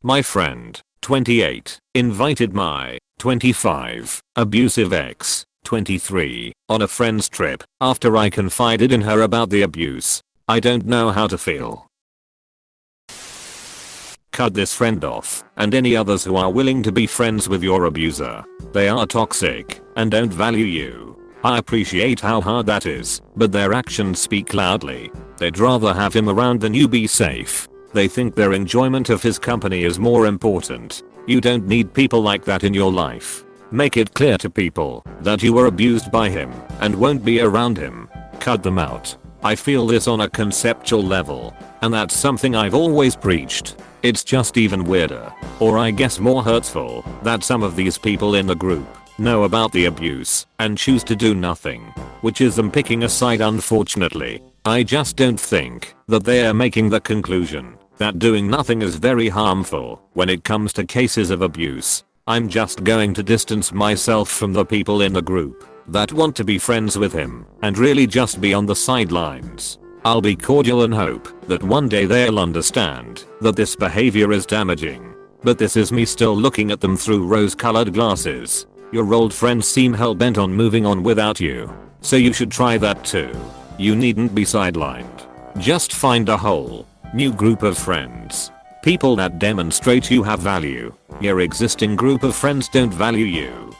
My friend, 28, invited my 25 abusive ex, 23, on a friend's trip after I confided in her about the abuse. I don't know how to feel. Cut this friend off, and any others who are willing to be friends with your abuser. They are toxic and don't value you. I appreciate how hard that is, but their actions speak loudly. They'd rather have him around than you be safe. They think their enjoyment of his company is more important. You don't need people like that in your life. Make it clear to people that you were abused by him and won't be around him. Cut them out. I feel this on a conceptual level, and that's something I've always preached. It's just even weirder, or I guess more hurtful, that some of these people in the group know about the abuse and choose to do nothing, which is them picking a side. Unfortunately, I just don't think that they are making the conclusion that doing nothing is very harmful when it comes to cases of abuse. I'm just going to distance myself from the people in the group that want to be friends with him and really just be on the sidelines. I'll be cordial and hope that one day they'll understand that this behavior is damaging. But this is me still looking at them through rose-colored glasses. Your old friends seem hell-bent on moving on without you, so you should try that too. You needn't be sidelined. Just find a whole new group of friends. People that demonstrate you have value. Your existing group of friends don't value you.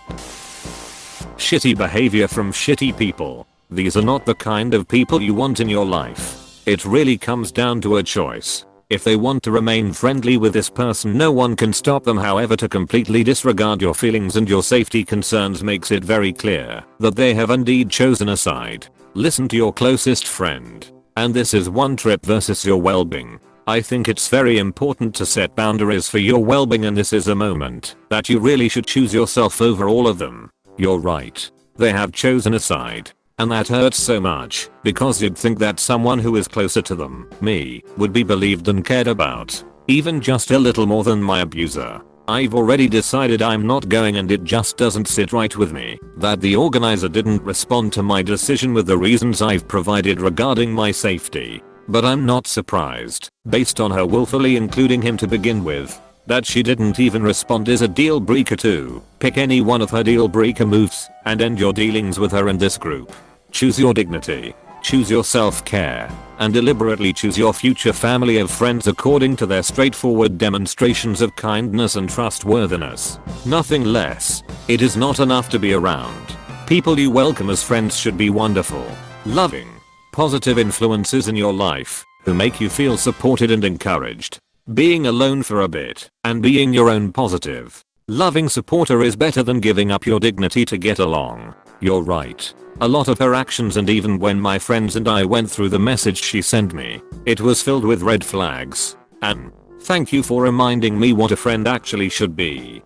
Shitty behavior from shitty people. These are not the kind of people you want in your life. It really comes down to a choice. If they want to remain friendly with this person, no one can stop them. However, to completely disregard your feelings and your safety concerns makes it very clear that they have indeed chosen a side. Listen to your closest friend. And this is one trip versus your well-being. I think it's very important to set boundaries for your well-being, and this is a moment that you really should choose yourself over all of them. You're right. They have chosen a side. And that hurts so much, because you'd think that someone who is closer to them, me, would be believed and cared about, even just a little more than my abuser. I've already decided I'm not going, and it just doesn't sit right with me that the organizer didn't respond to my decision with the reasons I've provided regarding my safety. But I'm not surprised, based on her willfully including him to begin with. That she didn't even respond is a deal breaker too. Pick any one of her deal breaker moves and end your dealings with her and this group. Choose your dignity, choose your self-care, and deliberately choose your future family of friends according to their straightforward demonstrations of kindness and trustworthiness. Nothing less. It is not enough to be around. People you welcome as friends should be wonderful, loving, positive influences in your life who make you feel supported and encouraged. Being alone for a bit and being your own positive, loving supporter is better than giving up your dignity to get along. You're right. A lot of her actions, and even when my friends and I went through the message she sent me, it was filled with red flags. And thank you for reminding me what a friend actually should be.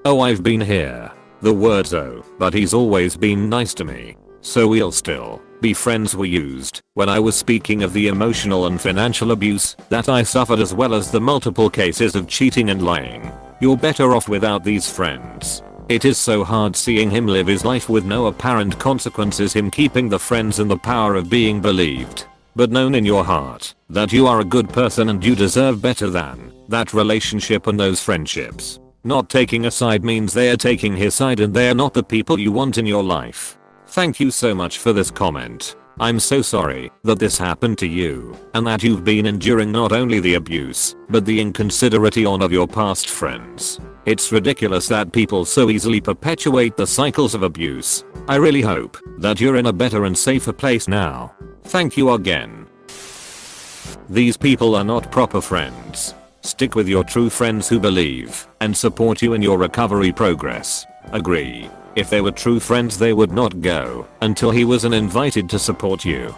Oh, I've been here. The words "oh, but he's always been nice to me, so we'll still be friends" were used when I was speaking of the emotional and financial abuse that I suffered, as well as the multiple cases of cheating and lying. You're better off without these friends. It is so hard seeing him live his life with no apparent consequences, him keeping the friends and the power of being believed. But known in your heart that you are a good person and you deserve better than that relationship and those friendships. Not taking a side means they are taking his side, and they are not the people you want in your life. Thank you so much for this comment. I'm so sorry that this happened to you and that you've been enduring not only the abuse, but the inconsiderate of your past friends. It's ridiculous that people so easily perpetuate the cycles of abuse. I really hope that you're in a better and safer place now. Thank you again. These people are not proper friends. Stick with your true friends who believe and support you in your recovery progress. Agree. If they were true friends, they would not go until he was invited to support you.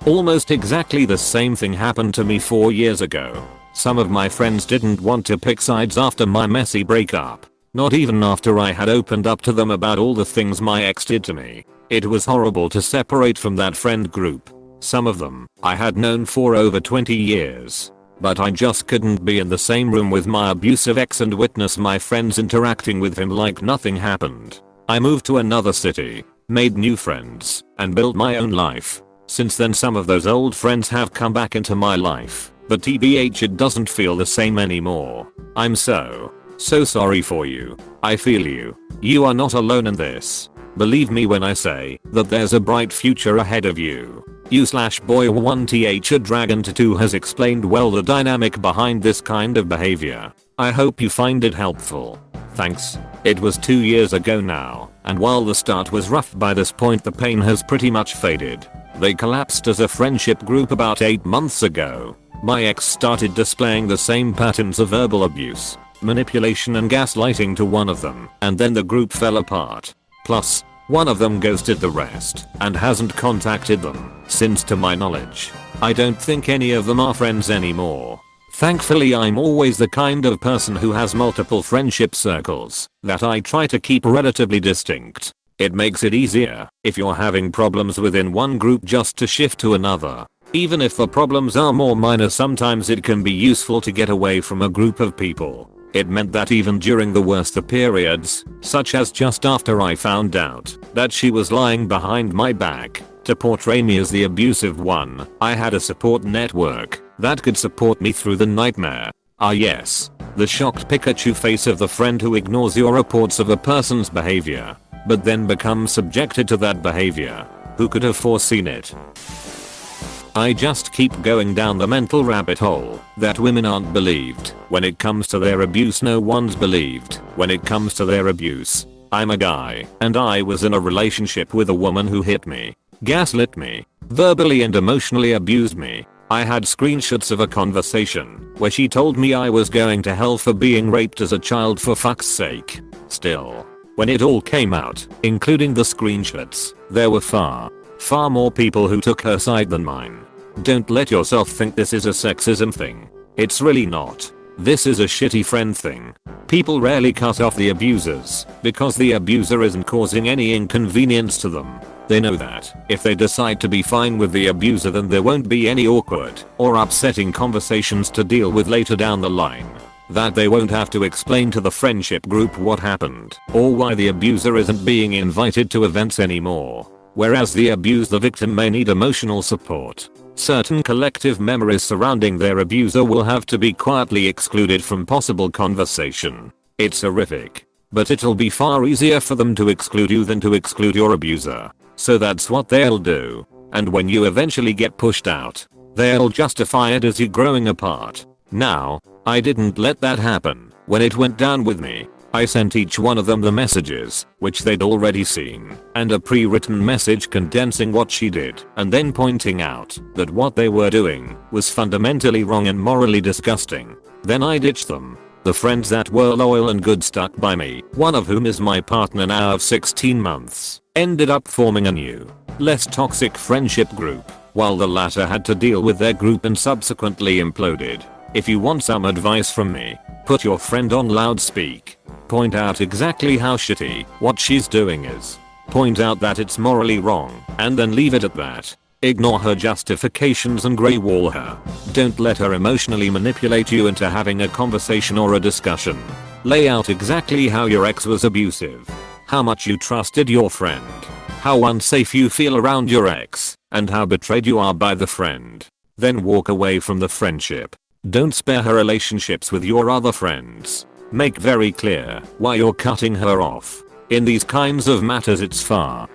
Almost exactly the same thing happened to me 4 years ago. Some of my friends didn't want to pick sides after my messy breakup. Not even after I had opened up to them about all the things my ex did to me. It was horrible to separate from that friend group. Some of them I had known for over 20 years. But I just couldn't be in the same room with my abusive ex and witness my friends interacting with him like nothing happened. I moved to another city, made new friends, and built my own life. Since then, some of those old friends have come back into my life. but TBH it doesn't feel the same anymore. I'm so sorry for you. I feel you. You are not alone in this. Believe me when I say that there's a bright future ahead of you. You/boy1th dragon tattoo has explained well the dynamic behind this kind of behavior. I hope you find it helpful. Thanks. It was 2 years ago now, and while the start was rough, by this point the pain has pretty much faded. They collapsed as a friendship group about 8 months ago. My ex started displaying the same patterns of verbal abuse, manipulation and gaslighting to one of them, and then the group fell apart. Plus, one of them ghosted the rest and hasn't contacted them since, to my knowledge. I don't think any of them are friends anymore. Thankfully, I'm always the kind of person who has multiple friendship circles that I try to keep relatively distinct. It makes it easier if you're having problems within one group just to shift to another. Even if the problems are more minor, sometimes it can be useful to get away from a group of people. It meant that even during the worst of periods, such as just after I found out that she was lying behind my back to portray me as the abusive one, I had a support network that could support me through the nightmare. Ah yes, the shocked Pikachu face of the friend who ignores your reports of a person's behavior, but then becomes subjected to that behavior. Who could have foreseen it? I just keep going down the mental rabbit hole that women aren't believed when it comes to their abuse. No one's believed when it comes to their abuse. I'm a guy, and I was in a relationship with a woman who hit me, gaslit me, verbally and emotionally abused me. I had screenshots of a conversation where she told me I was going to hell for being raped as a child, for fuck's sake. Still, when it all came out, including the screenshots, there were far more people who took her side than mine. Don't let yourself think this is a sexism thing. It's really not. This is a shitty friend thing. People rarely cut off the abusers because the abuser isn't causing any inconvenience to them. They know that if they decide to be fine with the abuser, then there won't be any awkward or upsetting conversations to deal with later down the line. That they won't have to explain to the friendship group what happened or why the abuser isn't being invited to events anymore. Whereas the victim may need emotional support. Certain collective memories surrounding their abuser will have to be quietly excluded from possible conversation. It's horrific, but it'll be far easier for them to exclude you than to exclude your abuser. So that's what they'll do. And when you eventually get pushed out, they'll justify it as you growing apart. Now, I didn't let that happen. When it went down with me, I sent each one of them the messages, which they'd already seen, and a pre-written message condensing what she did, and then pointing out that what they were doing was fundamentally wrong and morally disgusting. Then I ditched them. The friends that were loyal and good stuck by me, one of whom is my partner now of 16 months, ended up forming a new, less toxic friendship group, while the latter had to deal with their group and subsequently imploded. If you want some advice from me, put your friend on loudspeak. Point out exactly how shitty what she's doing is. Point out that it's morally wrong, and then leave it at that. Ignore her justifications and grey wall her. Don't let her emotionally manipulate you into having a conversation or a discussion. Lay out exactly how your ex was abusive, how much you trusted your friend, how unsafe you feel around your ex, and how betrayed you are by the friend. Then walk away from the friendship. Don't spare her relationships with your other friends. Make very clear why you're cutting her off. In these kinds of matters, it's far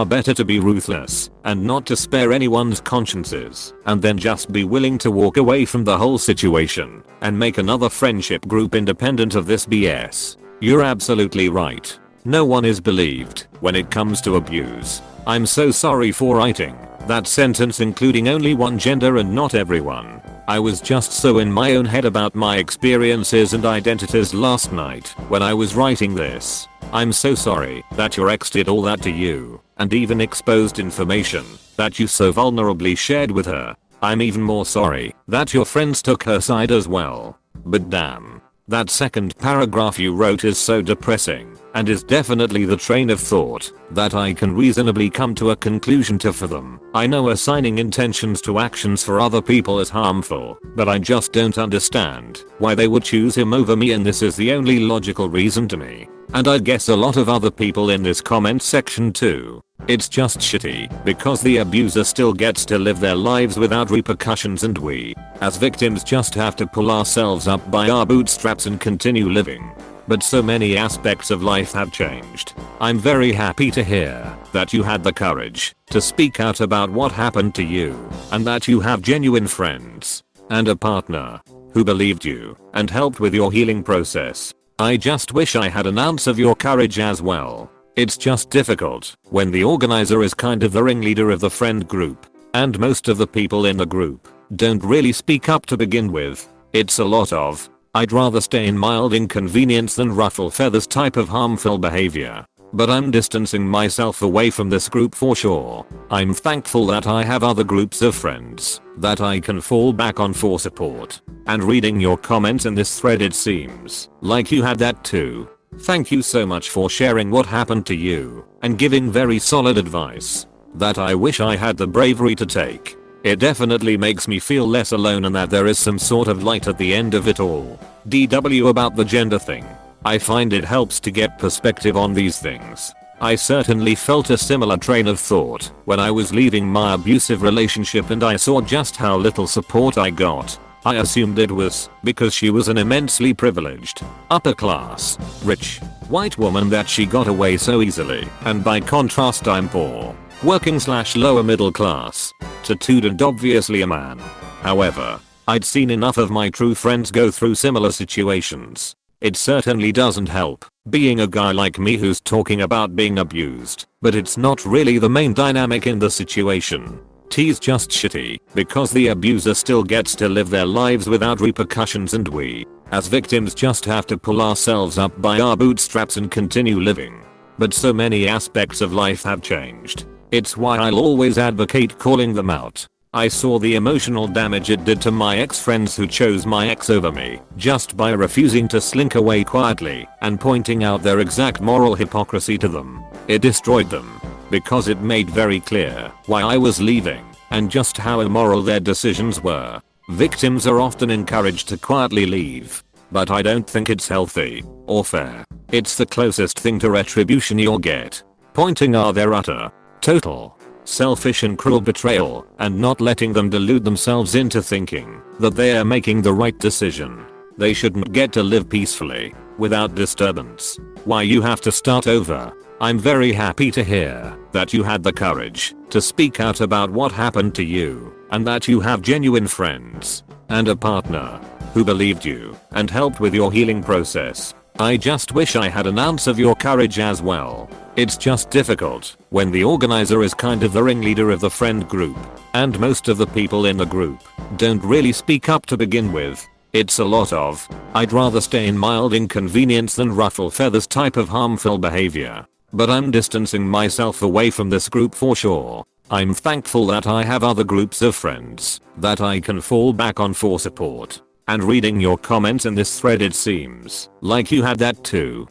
better to be ruthless and not to spare anyone's consciences, and then just be willing to walk away from the whole situation and make another friendship group independent of this BS. You're absolutely right. No one is believed when it comes to abuse. I'm so sorry for writing that sentence including only one gender and not everyone. I was just so in my own head about my experiences and identities last night when I was writing this. I'm so sorry that your ex did all that to you and even exposed information that you so vulnerably shared with her. I'm even more sorry that your friends took her side as well. But damn, that second paragraph you wrote is so depressing and is definitely the train of thought that I can reasonably come to a conclusion to for them. I know assigning intentions to actions for other people is harmful, but I just don't understand why they would choose him over me, and this is the only logical reason to me. And I guess a lot of other people in this comment section too. It's just shitty because the abuser still gets to live their lives without repercussions, and we, as victims, just have to pull ourselves up by our bootstraps and continue living. But so many aspects of life have changed. I'm very happy to hear that you had the courage to speak out about what happened to you, and that you have genuine friends and a partner who believed you and helped with your healing process. I just wish I had an ounce of your courage as well. It's just difficult when the organizer is kind of the ringleader of the friend group, and most of the people in the group don't really speak up to begin with. It's a lot of, "I'd rather stay in mild inconvenience than ruffle feathers" type of harmful behavior. But I'm distancing myself away from this group for sure. I'm thankful that I have other groups of friends that I can fall back on for support. And reading your comments in this thread, it seems like you had that too. Thank you so much for sharing what happened to you and giving very solid advice that I wish I had the bravery to take. It definitely makes me feel less alone and that there is some sort of light at the end of it all. DW about the gender thing. I find it helps to get perspective on these things. I certainly felt a similar train of thought when I was leaving my abusive relationship and I saw just how little support I got. I assumed it was because she was an immensely privileged, upper class, rich, white woman that she got away so easily, and by contrast I'm poor, working/lower middle class, tattooed and obviously a man. However, I'd seen enough of my true friends go through similar situations. It certainly doesn't help being a guy like me who's talking about being abused, but it's not really the main dynamic in the situation. T's just shitty because the abuser still gets to live their lives without repercussions, and we, as victims, just have to pull ourselves up by our bootstraps and continue living. But so many aspects of life have changed. It's why I'll always advocate calling them out. I saw the emotional damage it did to my ex-friends who chose my ex over me just by refusing to slink away quietly and pointing out their exact moral hypocrisy to them. It destroyed them because it made very clear why I was leaving and just how immoral their decisions were. Victims are often encouraged to quietly leave, but I don't think it's healthy or fair. It's the closest thing to retribution you'll get. Pointing out their utter, total, selfish and cruel betrayal and not letting them delude themselves into thinking that they are making the right decision. They shouldn't get to live peacefully without disturbance. Why you have to start over. I'm very happy to hear that you had the courage to speak out about what happened to you and that you have genuine friends and a partner who believed you and helped with your healing process. I just wish I had an ounce of your courage as well. It's just difficult when the organizer is kind of the ringleader of the friend group, and most of the people in the group don't really speak up to begin with. It's a lot of, "I'd rather stay in mild inconvenience than ruffle feathers" type of harmful behavior. But I'm distancing myself away from this group for sure. I'm thankful that I have other groups of friends that I can fall back on for support. And reading your comments in this thread, it seems like you had that too.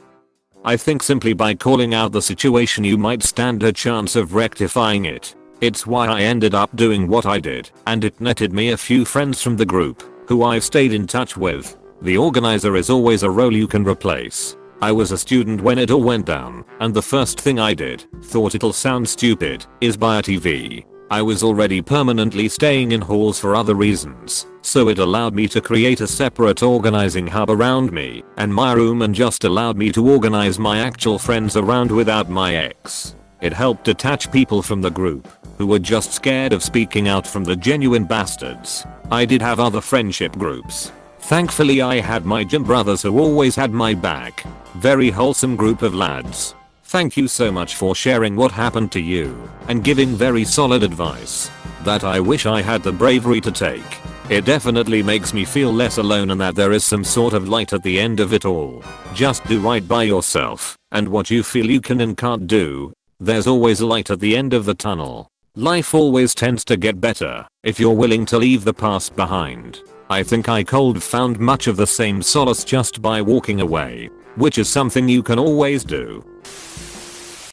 I think simply by calling out the situation you might stand a chance of rectifying it. It's why I ended up doing what I did, and it netted me a few friends from the group who I've stayed in touch with. The organizer is always a role you can replace. I was a student when it all went down, and the first thing I did, thought it'll sound stupid, is buy a TV. I was already permanently staying in halls for other reasons, so it allowed me to create a separate organizing hub around me and my room, and just allowed me to organize my actual friends around without my ex. It helped detach people from the group who were just scared of speaking out from the genuine bastards. I did have other friendship groups. Thankfully I had my gym brothers who always had my back. Very wholesome group of lads. Thank you so much for sharing what happened to you and giving very solid advice that I wish I had the bravery to take. It definitely makes me feel less alone and that there is some sort of light at the end of it all. Just do right by yourself and what you feel you can and can't do. There's always a light at the end of the tunnel. Life always tends to get better if you're willing to leave the past behind. I think I cold found much of the same solace just by walking away, which is something you can always do.